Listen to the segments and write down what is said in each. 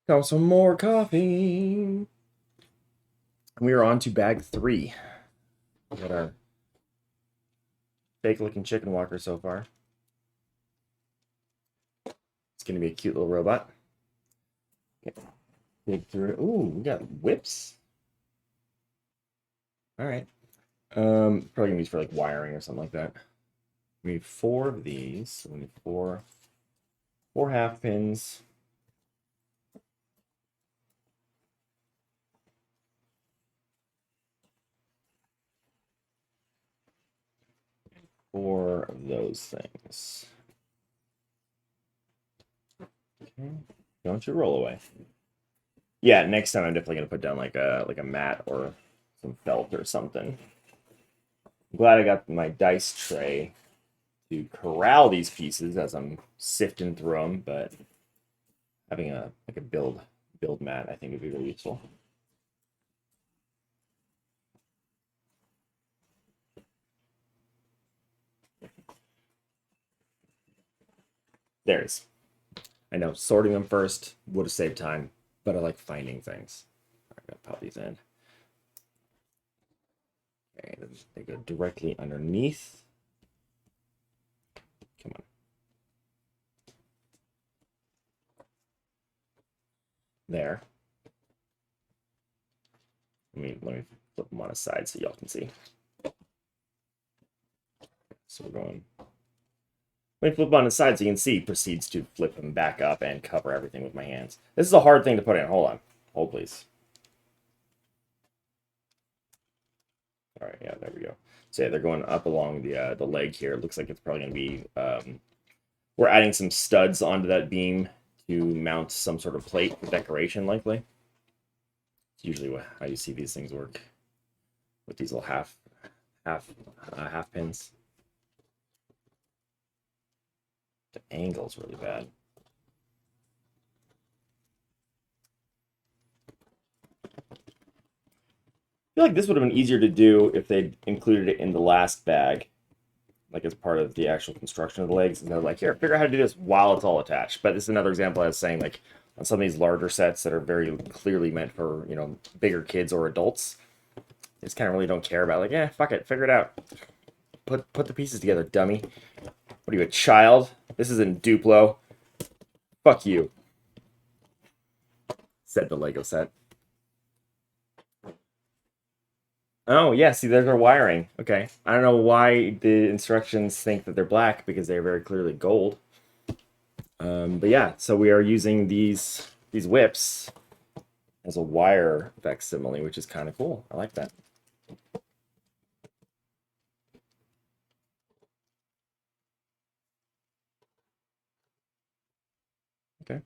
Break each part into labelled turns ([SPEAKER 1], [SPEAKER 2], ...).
[SPEAKER 1] Got some more coffee. We are on to bag 3. We got our fake looking chicken walker so far. It's going to be a cute little robot. Okay. Dig through it. Ooh, we got whips. All right. Probably going to use for like wiring or something like that. We need 4 of these. So we need four half pins. Four of those things. Okay. Don't you roll away. Yeah, next time I'm definitely gonna put down like a mat or some felt or something. I'm glad I got my dice tray to corral these pieces as I'm sifting through them, but having a like a build mat I think would be really useful. There it is. I know sorting them first would have saved time, but I like finding things. I'm gonna pop these in. Okay, they go directly underneath. Come on. There. Let me flip them on a side so y'all can see. So we're going. Let me flip on the side so you can see. Proceeds to flip them back up and cover everything with my hands. This is a hard thing to put in. Hold on. Hold please. All right, yeah, there we go. So yeah, they're going up along the leg here. It looks like it's probably going to be. We're adding some studs onto that beam to mount some sort of plate for decoration, likely. It's usually how you see these things work with these little half pins. The angle's really bad. I feel like this would have been easier to do if they included it in the last bag, like as part of the actual construction of the legs. And they're like, here, figure out how to do this while it's all attached. But this is another example I was saying, like on some of these larger sets that are very clearly meant for, bigger kids or adults, they just kind of really don't care about like, yeah, fuck it, figure it out. Put the pieces together, dummy. What are you, a child? This isn't Duplo. Fuck you, said the Lego set. Oh, yeah, see, there's our wiring. Okay. I don't know why the instructions think that they're black because they're very clearly gold. But yeah, so we are using these whips as a wire facsimile, which is kind of cool. I like that. Okay.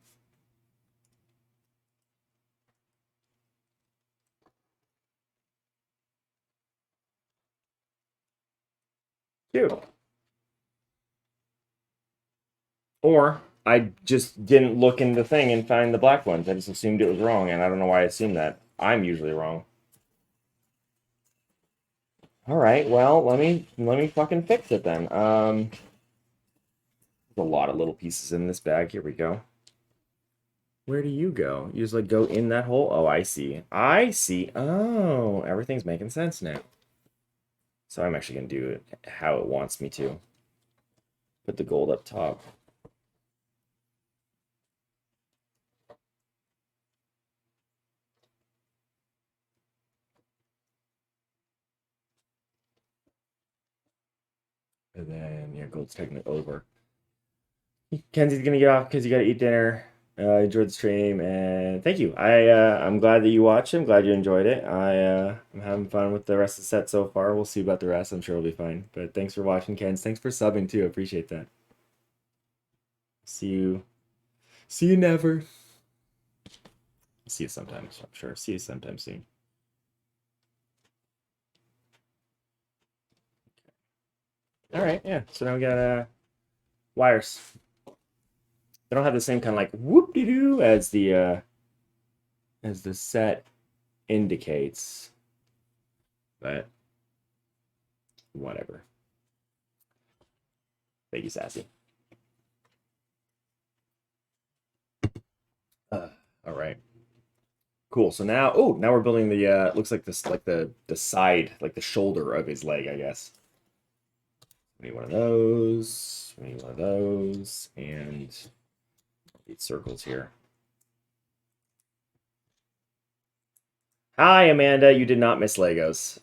[SPEAKER 1] Cute. Or I just didn't look in the thing and find the black ones. I just assumed it was wrong, and I don't know why I assumed that. I'm usually wrong. All right, well, let me fucking fix it then. There's a lot of little pieces in this bag. Here we go. Where do you go? You just like go in that hole? Oh, I see. I see. Oh, everything's making sense now. So I'm actually gonna do it how it wants me to. Put the gold up top. And then yeah, gold's taking it over. Kenzie's gonna get off because you gotta eat dinner. Enjoyed the stream and thank you. I'm glad that you watched. I'm glad you enjoyed it. I'm having fun with the rest of the set so far. We'll see about the rest. I'm sure it'll be fine. But thanks for watching, Kenz. Thanks for subbing too. Appreciate that. See you. See you never. See you sometime. I'm sure. See you sometime soon. All right. Yeah. So now we got wires. They don't have the same kind of like whoop de doo as the set indicates, but whatever. Thank you, Sassy. Uh, all right. cool. So now, oh, now we're building the, looks like this, like the side, like the shoulder of his leg, I guess. We need one of those. We need one of those. And these circles here. Hi, Amanda. You did not miss Legos.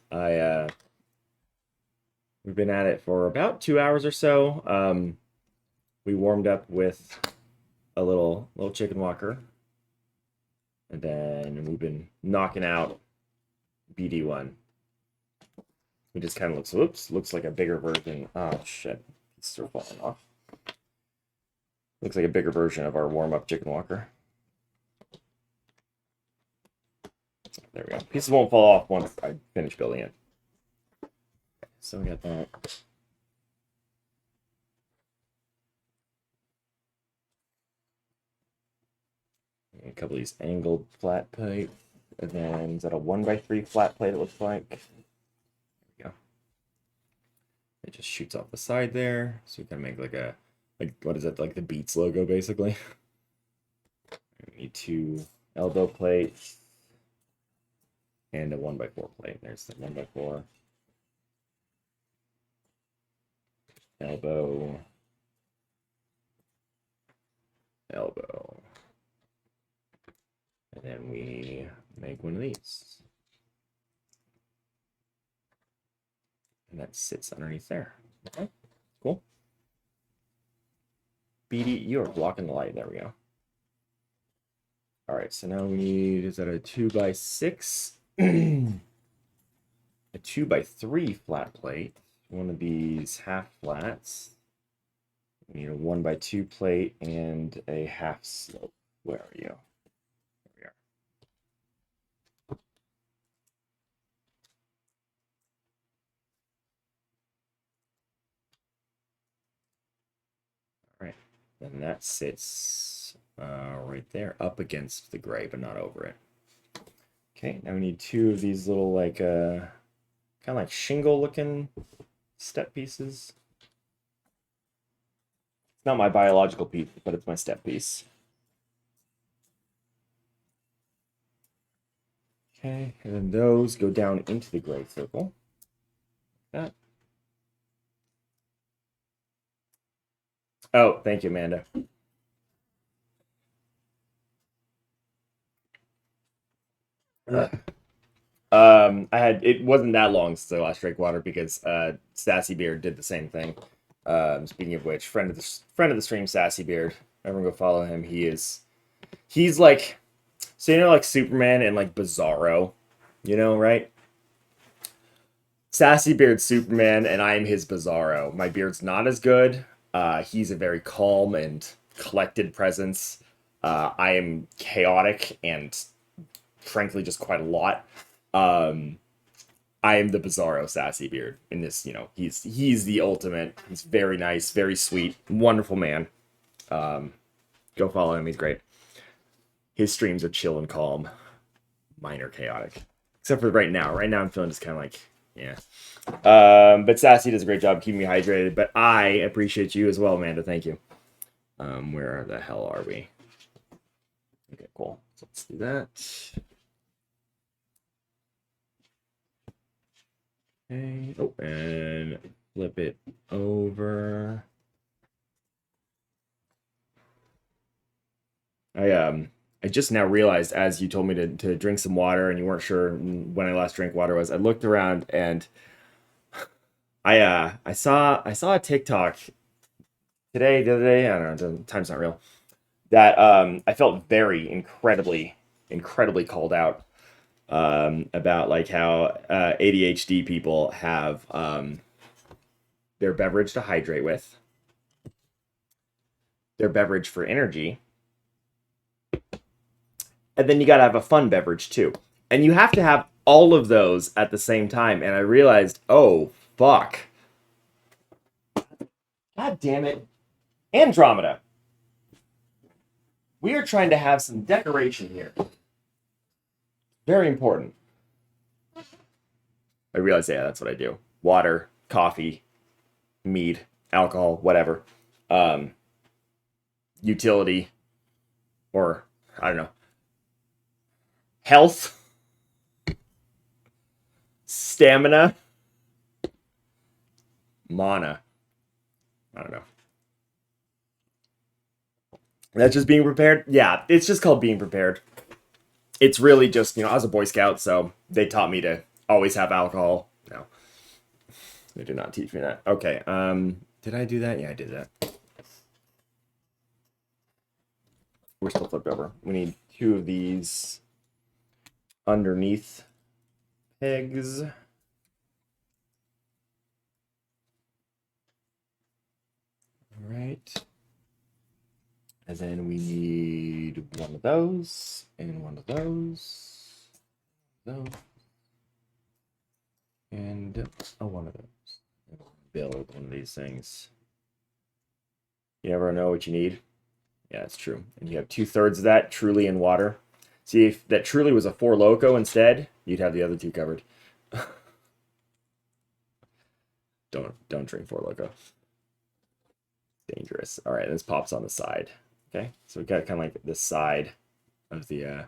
[SPEAKER 1] We've been at it for about 2 hours or so. We warmed up with a little chicken walker. And then we've been knocking out BD-1. It just kind of looks, whoops, looks like a bigger version. Oh, shit. It's still falling off. Looks like a bigger version of our warm-up chicken walker. There we go. Pieces won't fall off once I finish building it. So we got that. A couple of these angled flat plate. And then is that a 1x3 flat plate it looks like? There we go. It just shoots off the side there. So we can make like a, like, what is it? Like the Beats logo, basically. We need 2 elbow plates. And a 1x4 plate. There's the 1x4. Elbow. Elbow. And then we make one of these. And that sits underneath there. Okay, cool. BD, you are blocking the light. There we go. All right, so now we need, is that a 2x6? A 2x3 flat plate. One of these half flats. We need a 1x2 plate and a half slope. Where are you? All right, then that sits right there, up against the gray, but not over it. Okay, now we need 2 of these little, like, kind of like shingle-looking step pieces. It's not my biological piece, but it's my step piece. Okay, and then those go down into the gray circle. Like that. Oh, thank you, Amanda. It wasn't that long since I last drank water because Sassy Beard did the same thing. Speaking of which, friend of the stream, Sassy Beard. Everyone go follow him. He's like, so you know, like Superman and like Bizarro, you know, right? Sassy Beard's Superman, and I am his Bizarro. My beard's not as good. He's a very calm and collected presence. I am chaotic and frankly just quite a lot. I am the Bizarro Sassy Beard in this, you know, he's the ultimate. He's very nice, very sweet, wonderful man. Go follow him, he's great. His streams are chill and calm, minor chaotic. Except for right now. Right now I'm feeling just kind of like, yeah. But Sassy does a great job keeping me hydrated, but I appreciate you as well, Amanda. Thank you. Where the hell are we? Okay, cool. So let's do that. Okay. Oh, and flip it over. I just now realized, as you told me to drink some water, and you weren't sure when I last drank water was. I looked around and I saw a TikTok today, the other day. I don't know, time's not real. That I felt very incredibly called out about like how ADHD people have their beverage to hydrate with, their beverage for energy, and then you got to have a fun beverage too. And you have to have all of those at the same time. And I realized, oh, fuck. God damn it. Andromeda. We are trying to have some decoration here. Very important. I realized, yeah, that's what I do. Water, coffee, mead, alcohol, whatever. Utility, or, I don't know. Health. Stamina. Mana. I don't know. That's just being prepared? Yeah, it's just called being prepared. It's really just, I was a Boy Scout, so they taught me to always have alcohol. No. They did not teach me that. Okay, did I do that? Yeah, I did that. We're still flipped over. We need 2 of these underneath pegs. All right. And then we need 1 of those, and 1 of those, and 1 of those. Build one of these things. You never know what you need. Yeah, it's true. And you have 2/3 of that truly in water. See, if that truly was a 4 Loco instead, you'd have the other 2 covered. Don't drink 4 Loco. Dangerous. All right, this pops on the side. Okay, so we got kind of like this side of the.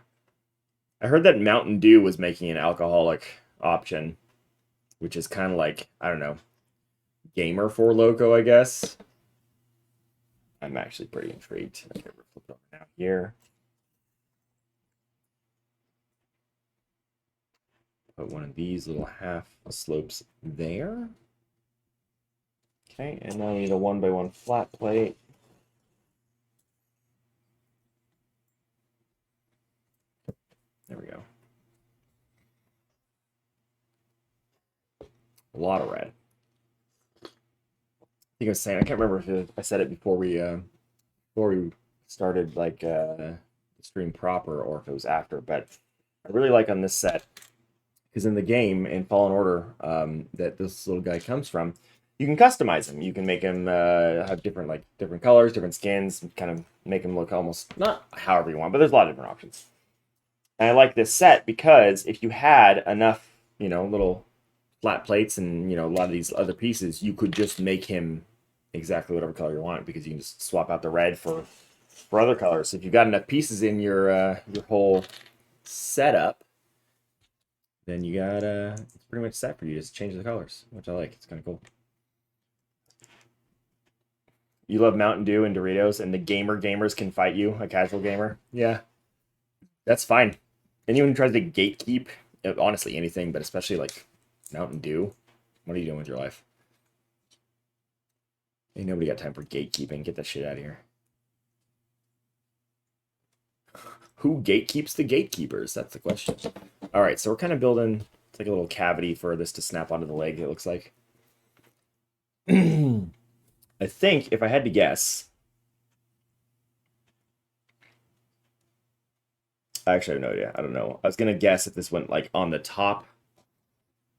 [SPEAKER 1] I heard that Mountain Dew was making an alcoholic option, which is kind of like, I don't know, gamer 4 Loco, I guess. I'm actually pretty intrigued. Okay, we're flipping over now here. Put 1 of these little half slopes there. Okay, and now we need a 1x1 flat plate. There we go. A lot of red. I think I was saying, I can't remember if I said it before we started like the stream proper or if it was after, but I really like on this set because in the game in Fallen Order that this little guy comes from, you can customize him. You can make him have different colors, different skins, kind of make him look almost not however you want, but there's a lot of different options. And I like this set because if you had enough, little flat plates and, a lot of these other pieces, you could just make him exactly whatever color you want because you can just swap out the red for other colors. If you've got enough pieces in your whole setup, then you got it's pretty much set for you. Just change the colors, which I like. It's kind of cool. You love Mountain Dew and Doritos, and the gamers can fight you, a casual gamer. Yeah, that's fine. Anyone who tries to gatekeep, honestly, anything, but especially like Mountain Dew, what are you doing with your life? Ain't nobody got time for gatekeeping. Get that shit out of here. Who gatekeeps the gatekeepers? That's the question. All right, so we're kind of building, it's like a little cavity for this to snap onto the leg, it looks like. I think, if I had to guess, I actually have no idea. I don't know. I was going to guess if this went like on the top,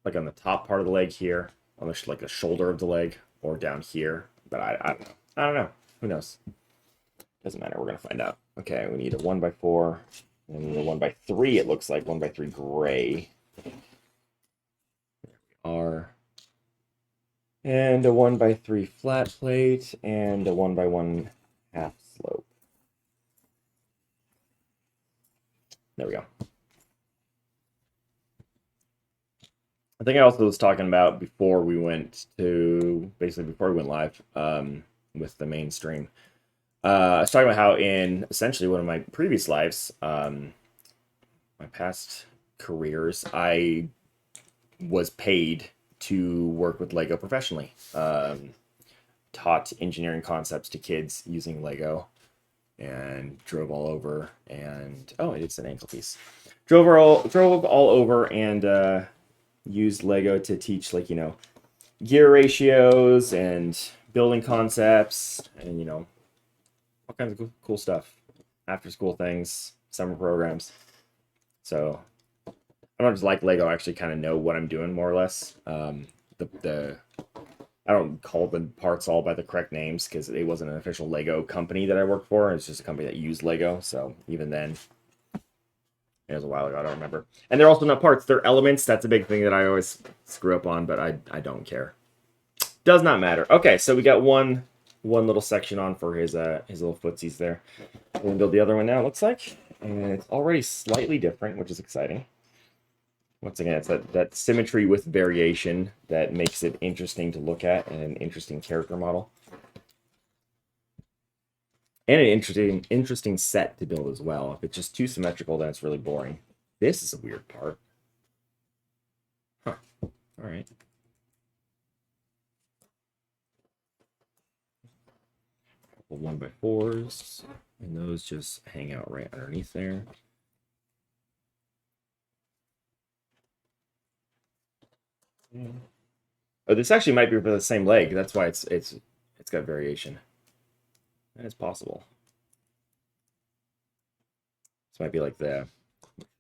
[SPEAKER 1] like on the top part of the leg here, on the like the shoulder of the leg, or down here. But I don't know. I don't know. Who knows? Doesn't matter. We're going to find out. Okay, we need a 1x4 and a 1x3. It looks like 1x3 gray. There we are. And a 1x3 flat plate and a 1x1 half slope. There we go. I think I also was talking about before we went live with the main stream. I was talking about how in essentially one of my previous lives, my past careers, I was paid to work with Lego professionally. Taught engineering concepts to kids using Lego and drove all over and it's an ankle piece. Drove all over and used Lego to teach gear ratios and building concepts and all kinds of cool stuff, after school things, summer programs. So I don't just like Lego. I actually kind of know what I'm doing more or less. I don't call the parts all by the correct names because it wasn't an official Lego company that I worked for. It's just a company that used Lego. So even then, it was a while ago. I don't remember. And they're also not parts. They're elements. That's a big thing that I always screw up on, but I don't care. Does not matter. Okay, so we got one little section on for his little footsies there. We'll build the other one now, it looks like. And it's already slightly different, which is exciting. Once again, it's that symmetry with variation that makes it interesting to look at and an interesting character model. And an interesting set to build as well. If it's just too symmetrical, then it's really boring. This is a weird part. Huh. All right. Couple 1x4s, and those just hang out right underneath there. Oh, this actually might be for the same leg. That's why it's got variation. That is possible. This might be like the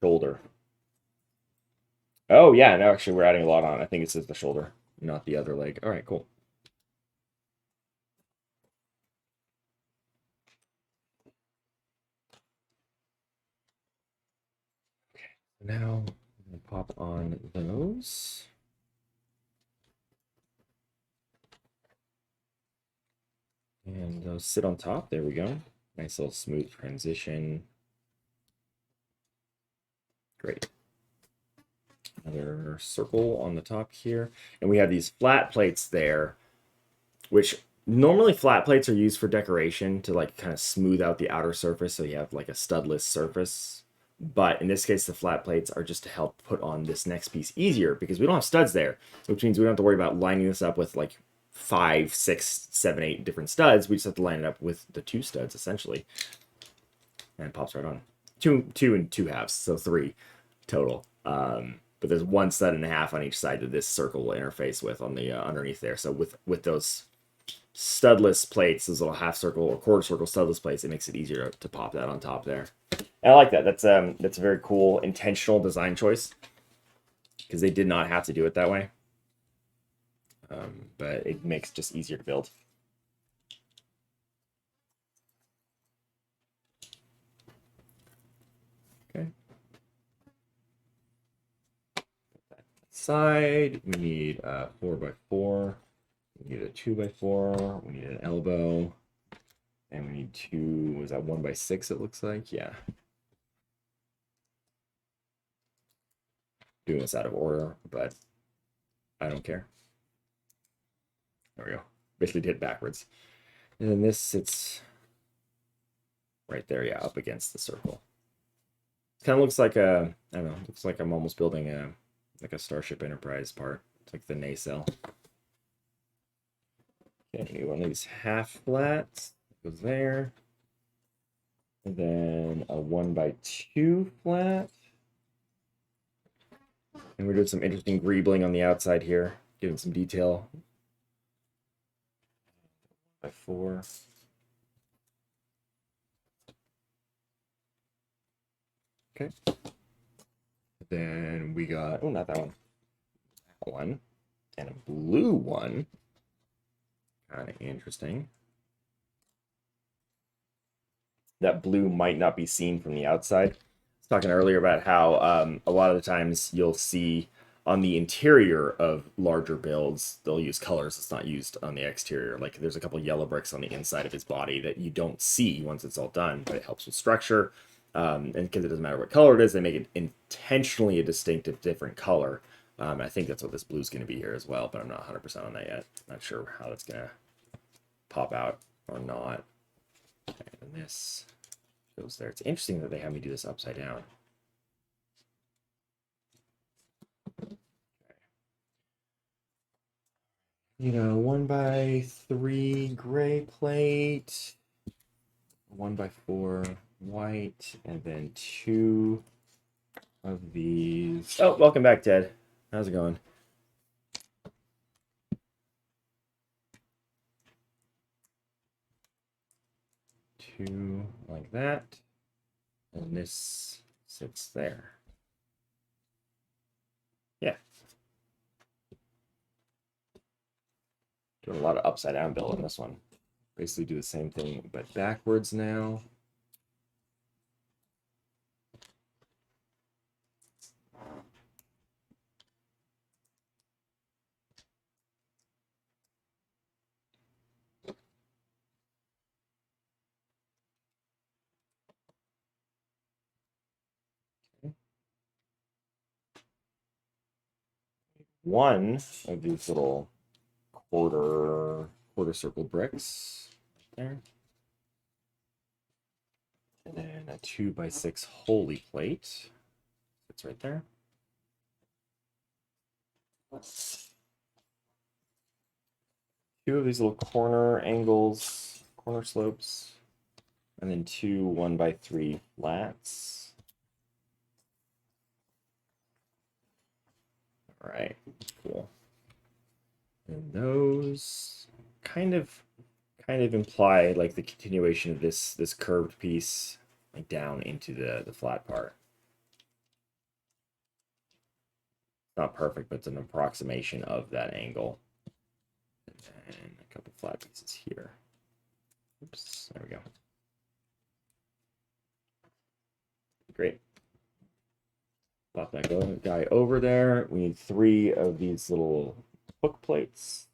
[SPEAKER 1] shoulder. Oh yeah, no, actually we're adding a lot on. I think it says the shoulder, not the other leg. All right, cool. Okay, now I'm gonna pop on those. And those sit on top. There we go. Nice little smooth transition. Great. Another circle on the top here. And we have these flat plates there, which normally flat plates are used for decoration to like kind of smooth out the outer surface so you have like a studless surface. But in this case, the flat plates are just to help put on this next piece easier because we don't have studs there, which means we don't have to worry about lining this up with like 5, 6, 7, 8 different studs. We just have to line it up with the 2 studs essentially. And it pops right on. Two and 2/2, so 3 total. But there's 1 stud and a half on each side that this circle will interface with on the underneath there. So with those studless plates, those little half circle or quarter circle studless plates, it makes it easier to pop that on top there. And I like that. That's a very cool intentional design choice because they did not have to do it that way. But it makes it just easier to build. Okay. Side, we need a 4x4, we need a 2x4, we need an elbow, and we need 2, was that 1x6 it looks like? Yeah. Doing this out of order, but I don't care. There we go. Basically did it backwards. And then this sits right there, yeah, up against the circle. Kind of looks like a, I don't know, looks like I'm almost building a, like a Starship Enterprise part. It's like the nacelle. Okay, need one of these half flats. Goes there. And then a 1x2 flat. And we're doing some interesting greebling on the outside here, giving some detail. By 4. Okay. Then we got, oh, not that one. That one. And a blue one. Kind of interesting. That blue might not be seen from the outside. I was talking earlier about how a lot of the times you'll see on the interior of larger builds, they'll use colors that's not used on the exterior. Like there's a couple yellow bricks on the inside of his body that you don't see once it's all done, but it helps with structure. And because it doesn't matter what color it is, they make it intentionally a distinctive different color. I think that's what this blue is going to be here as well, but I'm not 100% on that yet. Not sure how that's going to pop out or not. Okay, and this goes there. It's interesting that they have me do this upside down. You know, 1x3 gray plate, 1x4 white, and then 2 of these. Oh, welcome back, Ted. How's it going? Two like that, and this sits there. Yeah. Doing a lot of upside down build on this one. Basically do the same thing, but backwards now. one of these little quarter circle bricks there. And then a 2x6 holy plate. It's right there. Two of these little corner angles, corner slopes, and then two 1x3 flats. All right, cool. And those kind of imply like the continuation of this curved piece like down into the flat part. Not perfect, but it's an approximation of that angle. And a couple flat pieces here. Oops, there we go. Great. Pop that guy over there. We need 3 of these little hook plates.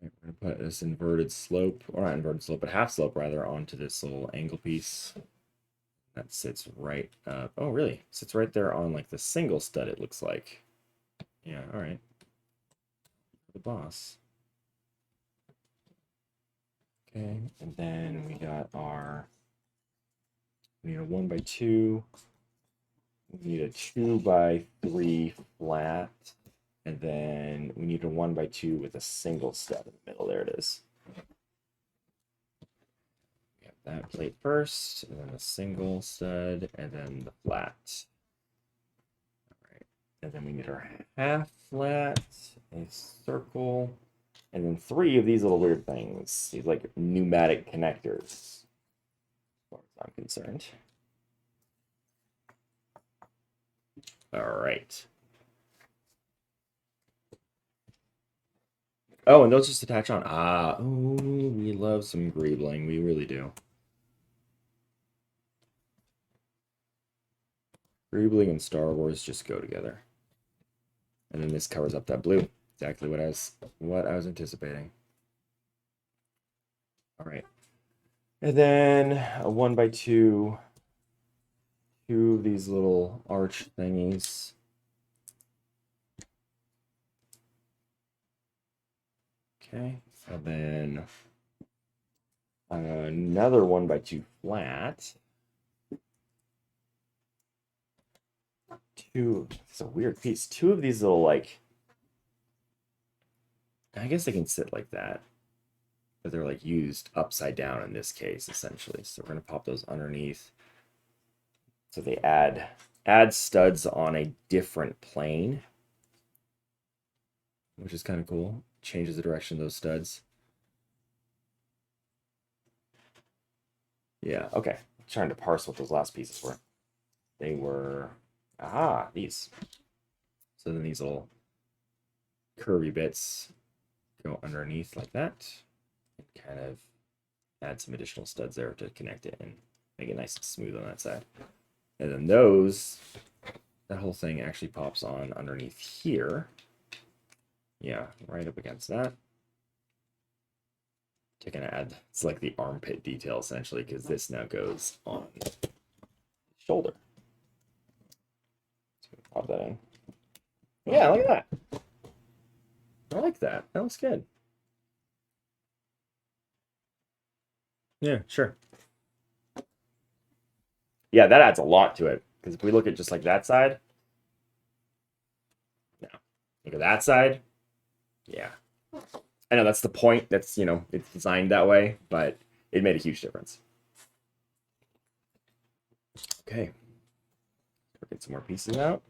[SPEAKER 1] We're going to put this inverted slope, or not inverted slope, but half slope rather, onto this little angle piece. That sits right up. Oh, really? Sits right there on like the single stud, it looks like. Yeah, all right. The boss. Okay, and then we got we need a 1x2. We need a 2x3 flat. And then we need a 1x2 with a single stud in the middle. There it is. We have that plate first, and then a single stud, and then the flat. All right. And then we need our half flat, a circle, and then 3 of these little weird things. These like pneumatic connectors, as far as I'm concerned. All right. Oh, and those just attach on. Ah, oh, we love some greebling. We really do. Greebling and Star Wars just go together. And then this covers up that blue. Exactly what I was anticipating. All right. And then a 1x2, 2 of these little arch thingies. Okay. And then another 1x2 flat. 2. It's a weird piece. 2 of these little like. I guess they can sit like that, but they're like used upside down in this case, essentially. So we're gonna pop those underneath. So they add studs on a different plane, which is kind of cool. Changes the direction of those studs. Yeah, okay. I'm trying to parse what those last pieces were. They were these. So then these little curvy bits go underneath like that, and kind of add some additional studs there to connect it and make it nice and smooth on that side. And then that whole thing actually pops on underneath here. Yeah, right up against that. To kind of add, it's like the armpit detail essentially, because this now goes on the shoulder. So pop that in. Yeah, look at that. I like that. That looks good. Yeah, sure. Yeah, that adds a lot to it. Because if we look at just like that side, no. Look at that side. Yeah. I know that's the point. That's, it's designed that way, but it made a huge difference. Okay. Get some more pieces out.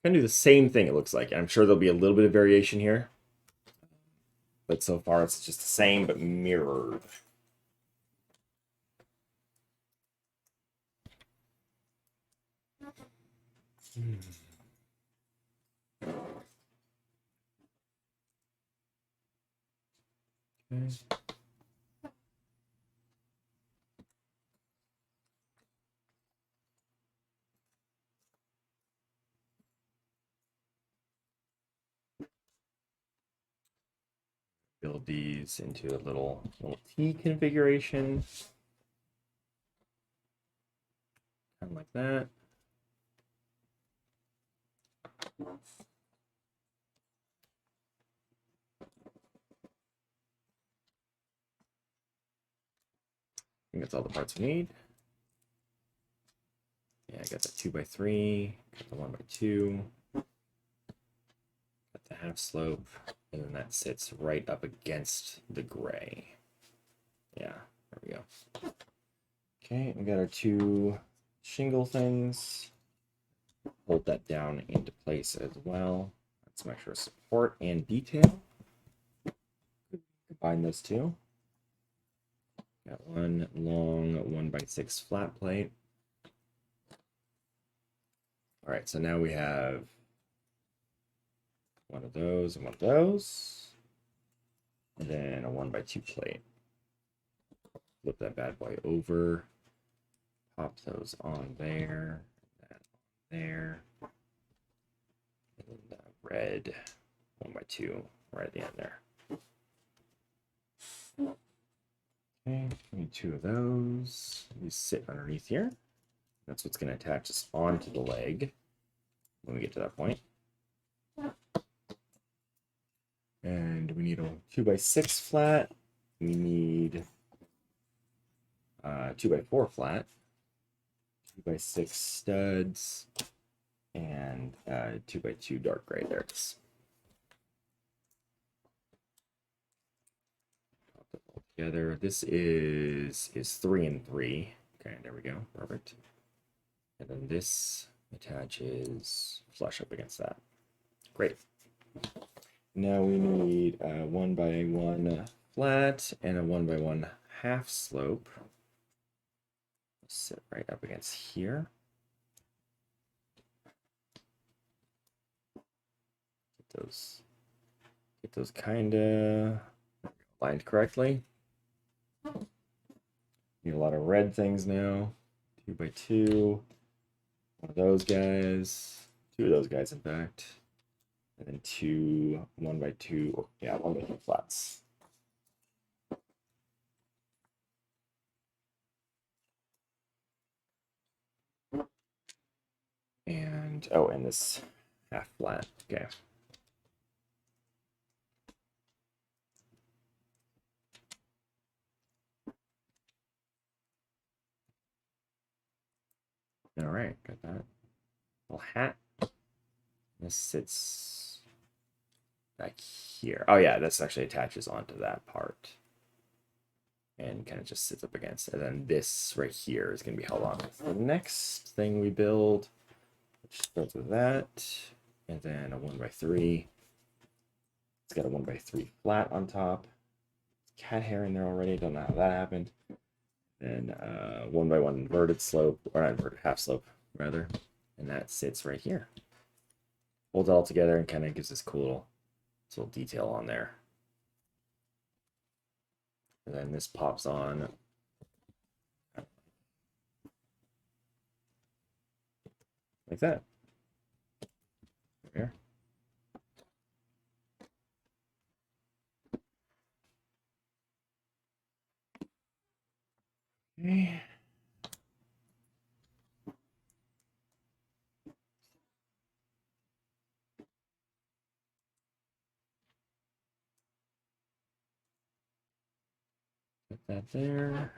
[SPEAKER 1] Gonna do the same thing, it looks like. I'm sure there'll be a little bit of variation here. But so far it's just the same, but mirrored. Okay. Build these into a little T configuration. Kind of like that. I think that's all the parts we need. Yeah, I got the 2x3, got the 1x2, got the half slope, and then that sits right up against the gray. Yeah, there we go. Okay, we got our two shingle things. Hold that down into place as well. Let's make sure support and detail. Combine those two. Got one long 1x6 flat plate. All right, so now we have one of those and one of those, and then a 1x2 plate. Flip that bad boy over, pop those on there, that on there, and then the red 1x2 right at the end there. Okay, need two of those. These sit underneath here. That's what's going to attach us onto the leg when we get to that point. And we need a 2x6 flat. We need 2x4 flat, 2x6 studs, and 2x2 dark gray. There it is. Pop it all together. This is 3 and 3. Okay, there we go. Perfect. And then this attaches flush up against that. Great. Now we need a 1x1 flat and a 1x1 half slope. Sit right up against here. Get those kind of aligned correctly. Need a lot of red things now. 2x2. One of those guys. Two of those guys, in fact. And then two 1x2. Yeah, 1x2 flats. And oh, and this half flat. Okay. All right, got that. Little hat. This sits back here. Oh yeah, this actually attaches onto that part. And kind of just sits up against it. And then this right here is going to be held on with the next thing we build, which starts with that. And then a 1x3. It's got a 1x3 flat on top. Cat hair in there already. Don't know how that happened. And 1x1 inverted slope, or not inverted, half slope rather. And that sits right here. Holds it all together and kind of gives this cool little detail on there. And then this pops on like that. Here. Okay. Put that there.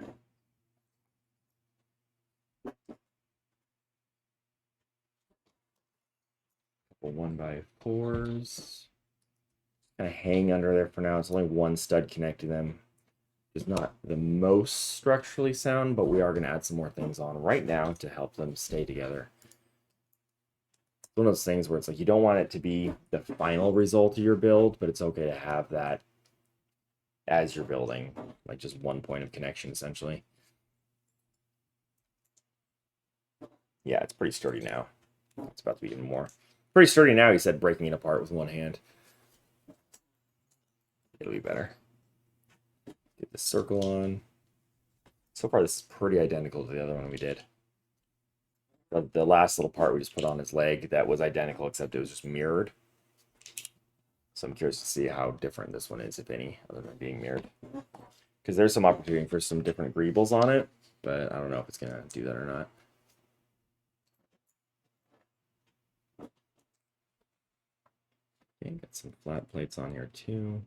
[SPEAKER 1] Couple 1x4s. Kind of hang under there for now. It's only one stud connecting them. It's not the most structurally sound, but we are going to add some more things on right now to help them stay together. It's one of those things where it's like you don't want it to be the final result of your build, but it's okay to have that as you're building, like just one point of connection essentially. Yeah, it's pretty sturdy now. It's about to be even more. Pretty sturdy now, he said, breaking it apart with one hand. It'll be better. Get the circle on. So far, this is pretty identical to the other one we did. The last little part we just put on his leg, that was identical, except it was just mirrored. So I'm curious to see how different this one is, if any, other than being mirrored. Because there's some opportunity for some different greebles on it, but I don't know if it's going to do that or not. Okay, got some flat plates on here too.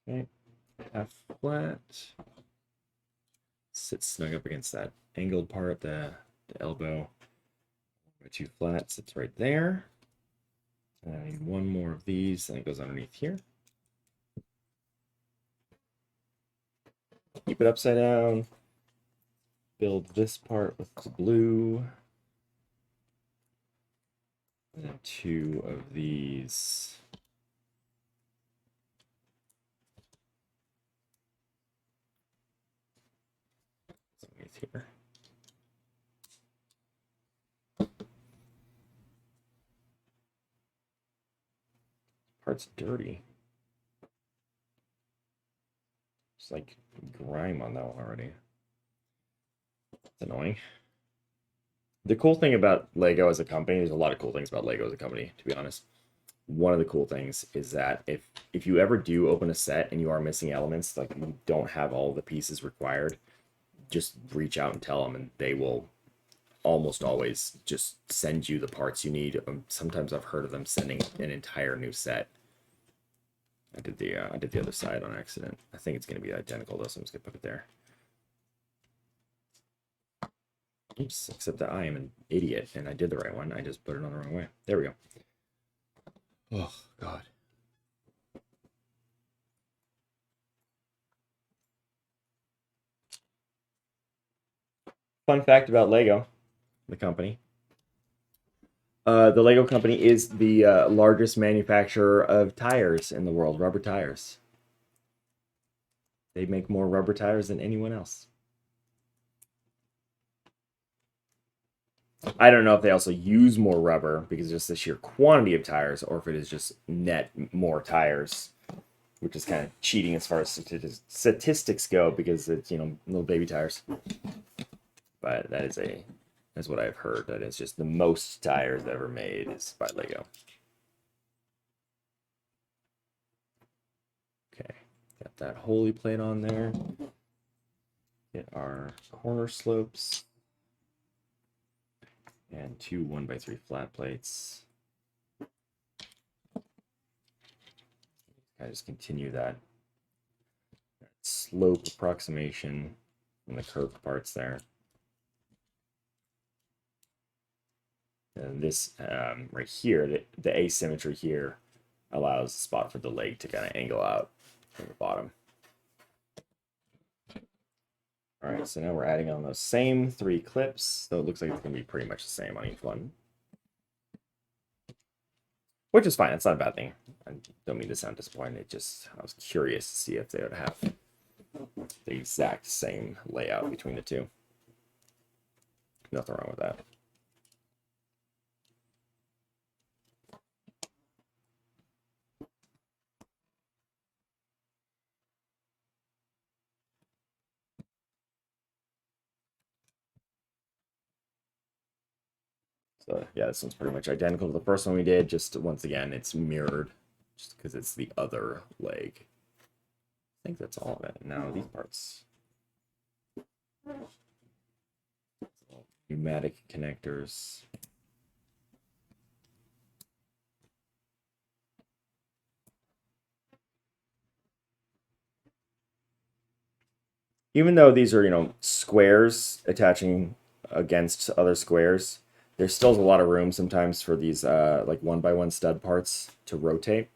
[SPEAKER 1] Okay, half flat. Sit snug up against that angled part, the elbow. Two flat sits right there. And I need one more of these, and it goes underneath here. Keep it upside down. Build this part with the blue. And then two of these. Underneath here. Part's dirty. It's like grime on that one already. It's annoying. The cool thing about Lego as a company, there's a lot of cool things about Lego as a company, to be honest. One of the cool things is that if you ever do open a set and you are missing elements, like you don't have all the pieces required, just reach out and tell them, and they will almost always just send you the parts you need. Sometimes I've heard of them sending an entire new set. I did the other side on accident. I think it's going to be identical though, so I'm just going to put it there. Oops, except that I am an idiot and I did the right one. I just put it on the wrong way. There we go. Oh, God. Fun fact about Lego, the company. The Lego company is the largest manufacturer of tires in the world, rubber tires. They make more rubber tires than anyone else. I don't know if they also use more rubber because just the sheer quantity of tires, or if it is just net more tires, which is kind of cheating as far as statistics go, because it's, you know, little baby tires. But that's what I've heard. That it's just the most tires ever made is by Lego. Okay, got that holy plate on there. Get our corner slopes. And two 1x3 flat plates. I just continue that slope approximation from the curved parts there. And this right here, the asymmetry here allows a spot for the leg to kind of angle out from the bottom. All right, so now we're adding on those same 3 clips. So it looks like it's going to be pretty much the same on each one. Which is fine. It's not a bad thing. I don't mean to sound disappointed. I was curious to see if they would have the exact same layout between the two. Nothing wrong with that. So yeah, this one's pretty much identical to the first one we did. Just once again, it's mirrored just because it's the other leg. I think that's all of it. Now these parts. Pneumatic connectors. Even though these are, you know, squares attaching against other squares, there's still a lot of room sometimes for these like 1x1 stud parts to rotate.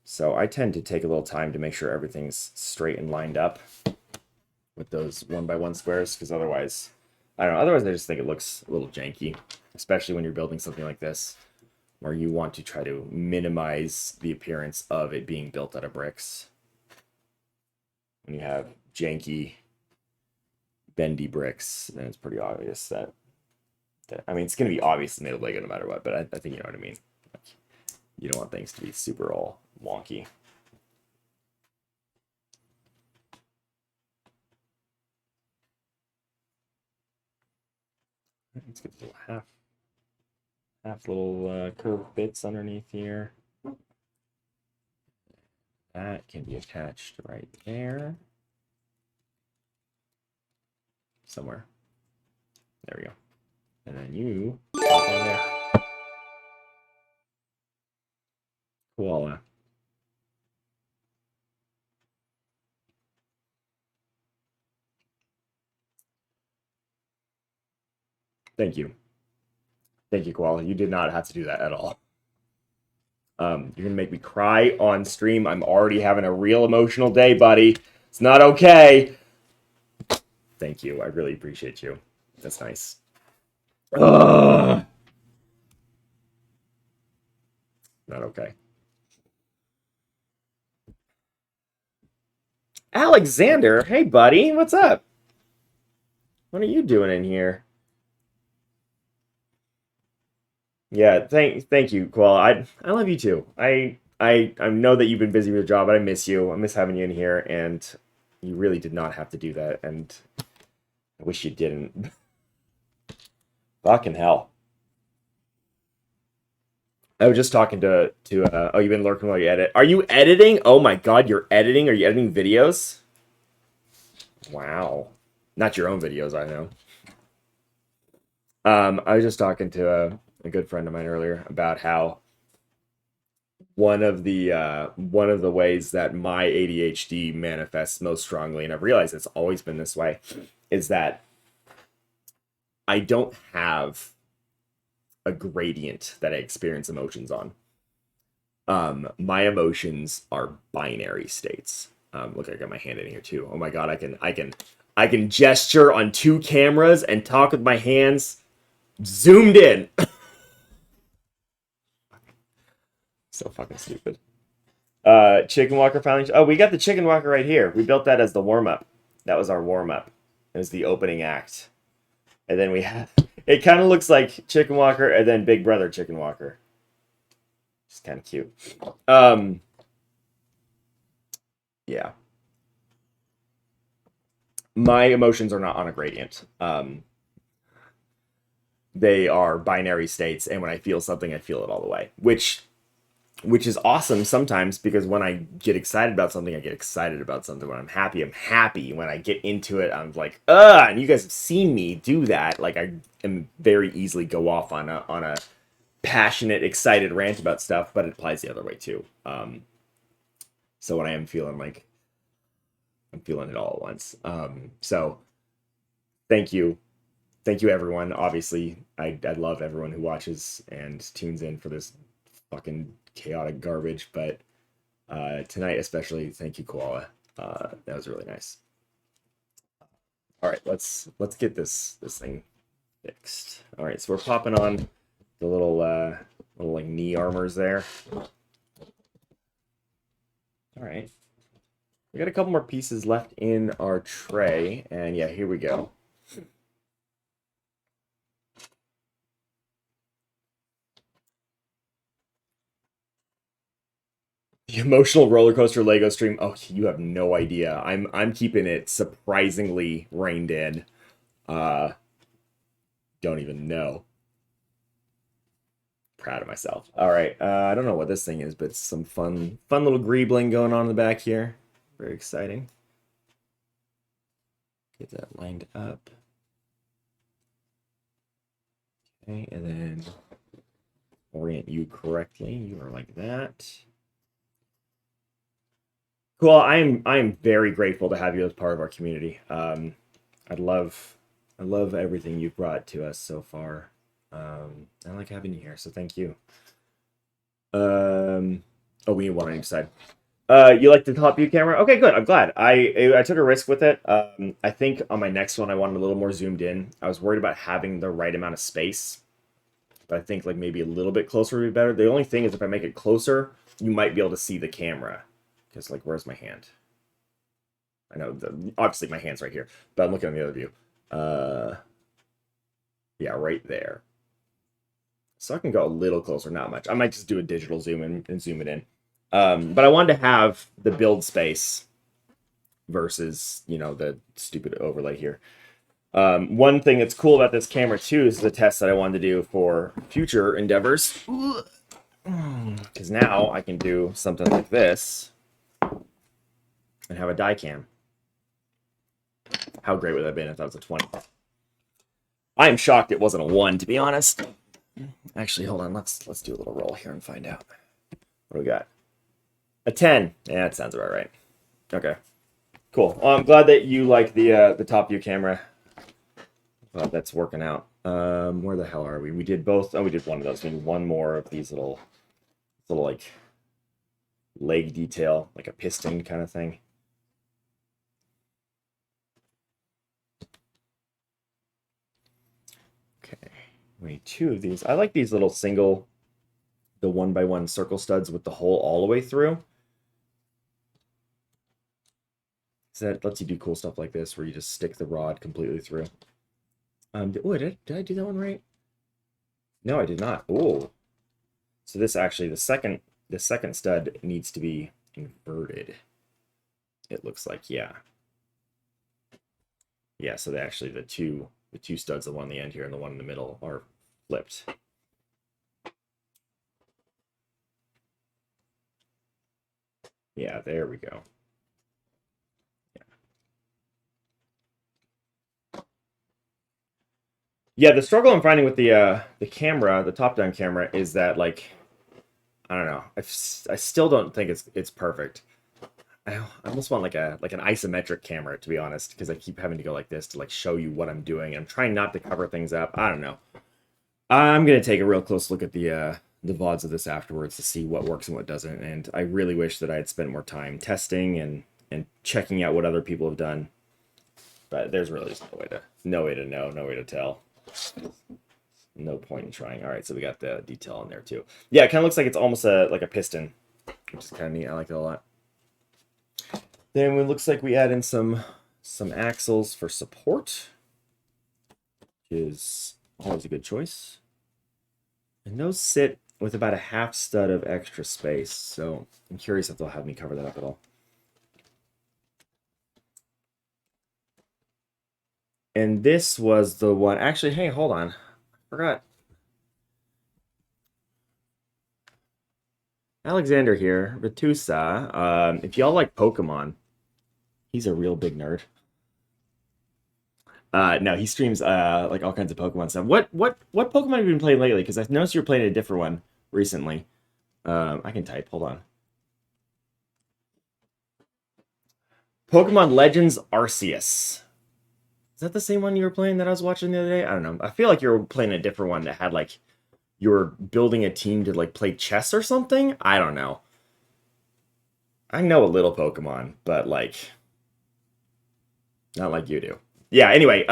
[SPEAKER 1] So I tend to take a little time to make sure everything's straight and lined up with those 1x1 squares, because otherwise, I don't know, otherwise I just think it looks a little janky, especially when you're building something like this, where you want to try to minimize the appearance of it being built out of bricks. When you have janky, bendy bricks, then it's pretty obvious that I mean, it's going to be obviously made of Lego no matter what, but I think you know what I mean. Like, you don't want things to be super all wonky. Let's get the little half little curved bits underneath here. That can be attached right there. Somewhere. There we go. And then you pop on there. Koala. Thank you. Thank you, Koala. You did not have to do that at all. You're gonna make me cry on stream. I'm already having a real emotional day, buddy. It's not okay. Thank you. I really appreciate you. That's nice. Ugh. Not okay. Alexander, hey buddy, what's up? What are you doing in here? Yeah, thank you, Koala. I love you too. I know that you've been busy with your job, but I miss you. I miss having you in here, and you really did not have to do that, and I wish you didn't. Fucking hell. I was just talking to oh, you've been lurking while you edit. Are you editing? Oh my god, you're editing? Are you editing videos? Wow. Not your own videos, I know. I was just talking to a good friend of mine earlier about how one of the ways that my ADHD manifests most strongly, and I've realized it's always been this way, is that I don't have a gradient that I experience emotions on. My emotions are binary states. Look, I got my hand in here too. Oh my god, I can gesture on two cameras and talk with my hands zoomed in. So fucking stupid. Chicken Walker finally. Oh, we got the Chicken Walker right here. We built that as the warm up. That was our warm up. It was the opening act, and then we have. It kind of looks like Chicken Walker and then Big Brother Chicken Walker. It's kind of cute. Yeah. My emotions are not on a gradient. They are binary states, and when I feel something, I feel it all the way. Which is awesome sometimes, because when I get excited about something, I get excited about something. When I'm happy. When I get into it, I'm like, ugh. And you guys have seen me do that. Like, I am very easily go off on a passionate, excited rant about stuff, but it applies the other way too. So when I am feeling like I'm feeling it all at once. So thank you everyone. Obviously, I love everyone who watches and tunes in for this fucking chaotic garbage, but tonight especially, thank you, Koala. That was really nice. All right, let's get this thing fixed. All right, so we're popping on the little like knee armors there. All right, we got a couple more pieces left in our tray, and yeah, here we go. The emotional roller coaster Lego stream. Oh, you have no idea. I'm keeping it surprisingly reined in. Don't even know. Proud of myself. All right. I don't know what this thing is, but some fun little greebling going on in the back here. Very exciting. Get that lined up. Okay, and then orient you correctly. You are like that. Cool. I am very grateful to have you as part of our community. I love everything you've brought to us so far. I like having you here, so thank you. Oh, we need one on each side. You like the top view camera? Okay, good. I'm glad. I took a risk with it. I think on my next one I wanted a little more zoomed in. I was worried about having the right amount of space, but I think like maybe a little bit closer would be better. The only thing is if I make it closer, you might be able to see the camera. Because like, where's my hand? I know obviously my hand's right here, but I'm looking on the other view. Yeah, right there. So I can go a little closer, not much. I might just do a digital zoom in and zoom it in. But I wanted to have the build space versus, you know, the stupid overlay here. One thing that's cool about this camera too is the test that I wanted to do for future endeavors. Because now I can do something like this and have a die cam. How great would that have been if that was a 20? I am shocked it wasn't a 1, to be honest. Actually, hold on. Let's do a little roll here and find out. What do we got? A 10. Yeah, that sounds about right. Okay. Cool. Well, I'm glad that you like the top view camera. Glad that's working out. Where the hell are we? We did both. Oh, we did one of those. We need one more of these little like leg detail, like a piston kind of thing. Okay. We need 2 of these. I like these little single, the 1x1 circle studs with the hole all the way through. So that lets you do cool stuff like this, where you just stick the rod completely through. Did I do that one right? No, I did not. Oh, so this actually the second stud needs to be inverted. It looks like, yeah. So they actually the two studs, the one on the end here and the one in the middle, are flipped. Yeah, there we go. Yeah, the struggle I'm finding with the camera, the top-down camera, is that, like, I don't know. I still don't think it's perfect. I almost want like an isometric camera, to be honest, because I keep having to go like this to like show you what I'm doing. I'm trying not to cover things up. I don't know. I'm gonna take a real close look at the VODs of this afterwards to see what works and what doesn't. And I really wish that I had spent more time testing and checking out what other people have done. But there's really just no way to know, no way to tell. No point in trying. All right, so we got the detail in there too. Yeah, it kind of looks like it's almost like a piston, which is kind of neat. I like it a lot. Then it looks like we add in some axles for support, which is always a good choice. And those sit with about a half stud of extra space, so I'm curious if they'll have me cover that up at all. And this was the one. Actually, hey, hold on. I forgot. Alexander here, Ratusa. If y'all like Pokemon, he's a real big nerd. No, he streams like all kinds of Pokemon stuff. What Pokemon have you been playing lately? Because I noticed you were playing a different one recently. I can type. Hold on. Pokemon Legends Arceus. Is that the same one you were playing that I was watching the other day? I don't know. I feel like you were playing a different one that had like you were building a team to like play chess or something. I don't know. I know a little Pokemon, but like not like you do. Yeah. Anyway,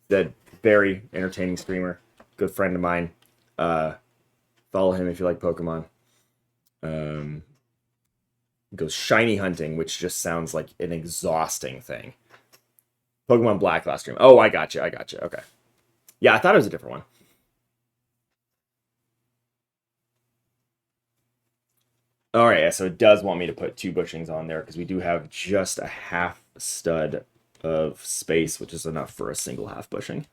[SPEAKER 1] the very entertaining streamer, good friend of mine. Follow him if you like Pokemon. Goes shiny hunting, which just sounds like an exhausting thing. Pokemon Black last stream. Oh, I got you. Okay. Yeah, I thought it was a different one. All right, yeah, so it does want me to put 2 bushings on there because we do have just a half stud of space, which is enough for a single half bushing.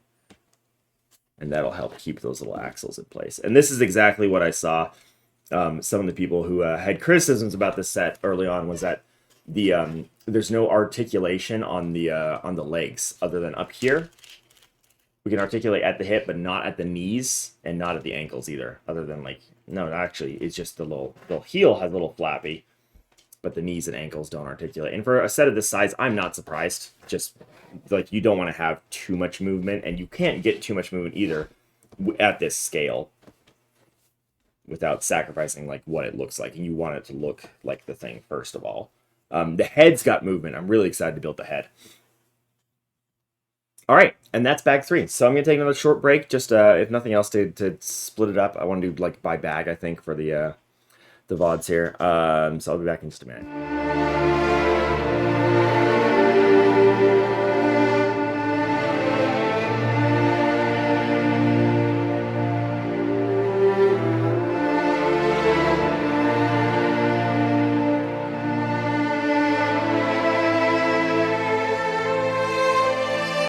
[SPEAKER 1] And that'll help keep those little axles in place. And this is exactly what I saw. Some of the people who had criticisms about this set early on was that the there's no articulation on the legs other than up here. We can articulate at the hip, but not at the knees and not at the ankles either. Other than like, no, actually, it's just the heel has a little flappy, but the knees and ankles don't articulate. And for a set of this size, I'm not surprised. Just like you don't want to have too much movement, and you can't get too much movement either at this scale without sacrificing like what it looks like. And you want it to look like the thing first of all. The head's got movement. I'm really excited to build the head. All right, and that's bag 3. So I'm gonna take another short break, just if nothing else, to split it up. I want to do like by bag, I think, for the VODs here. So I'll be back in just a minute.